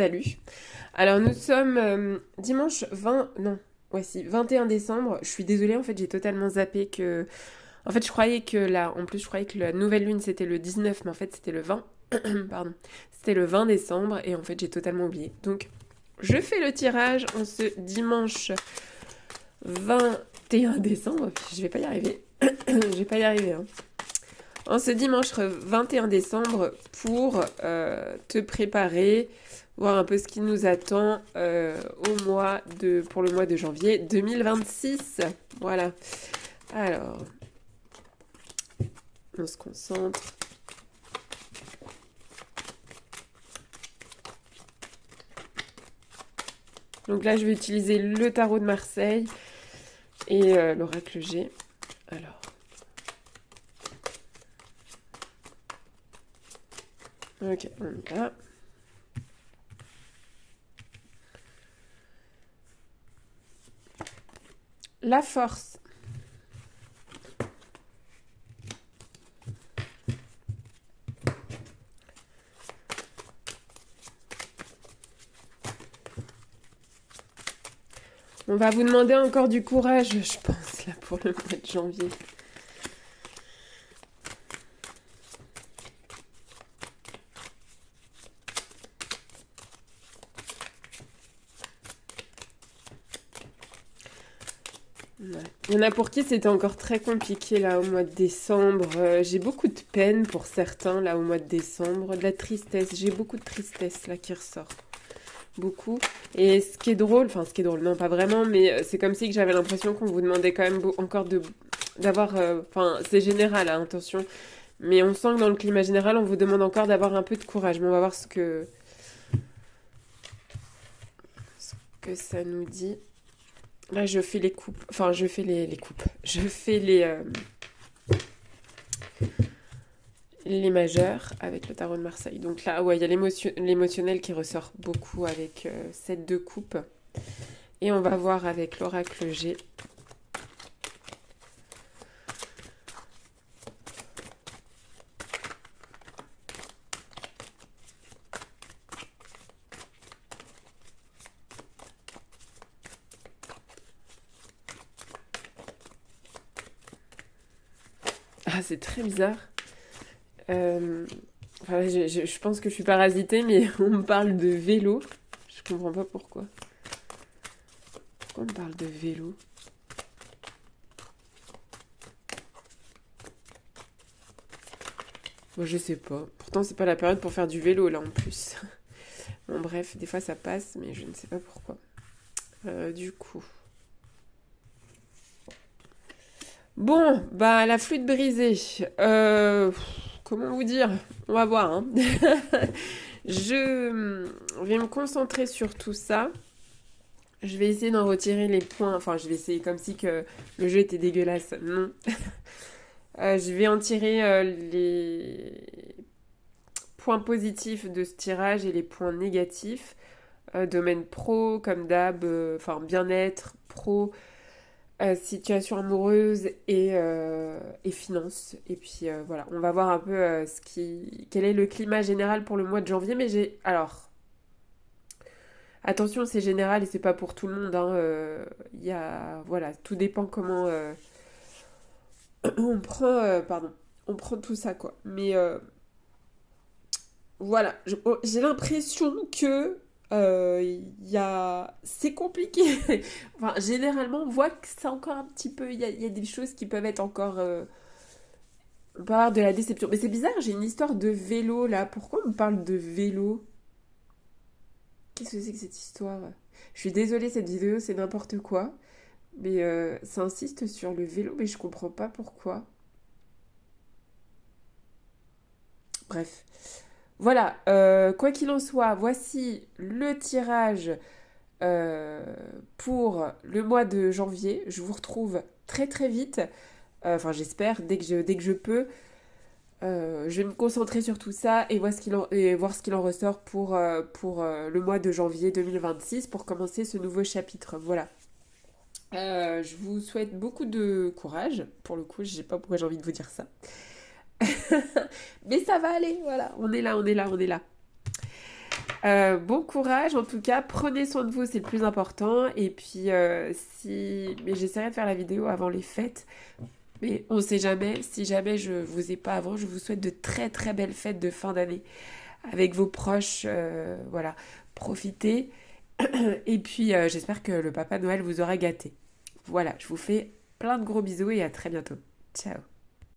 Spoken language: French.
Salut. Alors nous sommes dimanche 20, non, ouais si, 21 décembre. Je suis désolée, en fait j'ai totalement zappé que... En fait je croyais que en plus je croyais que la nouvelle lune c'était le 19, mais en fait c'était le 20. Pardon. C'était le 20 décembre et en fait j'ai totalement oublié. Donc je fais le tirage en ce dimanche 21 décembre. Je vais pas y arriver. Je vais pas y arriver, hein. En ce dimanche 21 décembre pour te préparer, voir un peu ce qui nous attend pour le mois de janvier 2026. Voilà. Alors, on se concentre. Donc là, je vais utiliser le tarot de Marseille et l'oracle G. Alors. Ok, on est là. La force. On va vous demander encore du courage, je pense, là, pour le mois de janvier. Ouais. Il y en a pour qui c'était encore très compliqué là au mois de décembre. J'ai beaucoup de peine pour certains là au mois de décembre. De la tristesse. J'ai beaucoup de tristesse là qui ressort. Beaucoup. Et ce qui est drôle, enfin ce qui est drôle, non pas vraiment, mais c'est comme si que j'avais l'impression qu'on vous demandait quand même encore d'avoir... Enfin c'est général, hein, attention. Mais on sent que dans le climat général, on vous demande encore d'avoir un peu de courage. Mais on va voir ce que ça nous dit. Là, je fais les coupes. Enfin, je fais les coupes. Je fais les majeurs avec le tarot de Marseille. Donc là, ouais, il y a l'émotionnel qui ressort beaucoup avec cette deux coupes. Et on va voir avec l'oracle G. Ah, c'est très bizarre. Enfin, je pense que je suis parasitée, mais on me parle de vélo. Je comprends pas pourquoi. Pourquoi on me parle de vélo? Moi, je sais pas. Pourtant, c'est pas la période pour faire du vélo, là, en plus. Bon, bref, des fois, ça passe, mais je ne sais pas pourquoi. Du coup... Bon, bah, la flûte brisée. Comment vous dire? On va voir, hein. Je vais me concentrer sur tout ça. Je vais essayer d'en retirer les points. Enfin, je vais essayer comme si que le jeu était dégueulasse. Non. Je vais en tirer les points positifs de ce tirage et les points négatifs. Domaine pro, comme d'hab, enfin bien-être, pro, situation amoureuse et finances. Et puis voilà, on va voir un peu quel est le climat général pour le mois de janvier. Mais alors, attention, c'est général et c'est pas pour tout le monde, hein. Voilà, tout dépend comment on prend tout ça, quoi. Mais voilà, j'ai l'impression que c'est compliqué. Enfin, généralement, on voit que c'est encore un petit peu. Il y a des choses qui peuvent être encore. On peut avoir de la déception. Mais c'est bizarre, j'ai une histoire de vélo là. Pourquoi on me parle de vélo? Qu'est-ce que c'est que cette histoire? Je suis désolée, cette vidéo, c'est n'importe quoi. Mais ça insiste sur le vélo, mais je comprends pas pourquoi. Bref. Voilà, quoi qu'il en soit, voici le tirage euh, pour le mois de janvier. Je vous retrouve très très vite. Enfin, j'espère, dès que je peux. Je vais me concentrer sur tout ça et voir ce qu'il en ressort pour le mois de janvier 2026 pour commencer ce nouveau chapitre. Voilà. Je vous souhaite beaucoup de courage. Pour le coup, je sais pas pourquoi j'ai envie de vous dire ça. Mais ça va aller, voilà. On est là, on est là, on est là. Bon courage, en tout cas, prenez soin de vous, c'est le plus important. Et puis, si... Mais j'essaierai de faire la vidéo avant les fêtes. Mais on sait jamais, si jamais je vous ai pas avant, je vous souhaite de très très belles fêtes de fin d'année avec vos proches. Voilà, profitez. Et puis, j'espère que le Papa Noël vous aura gâté. Voilà, je vous fais plein de gros bisous et à très bientôt. Ciao.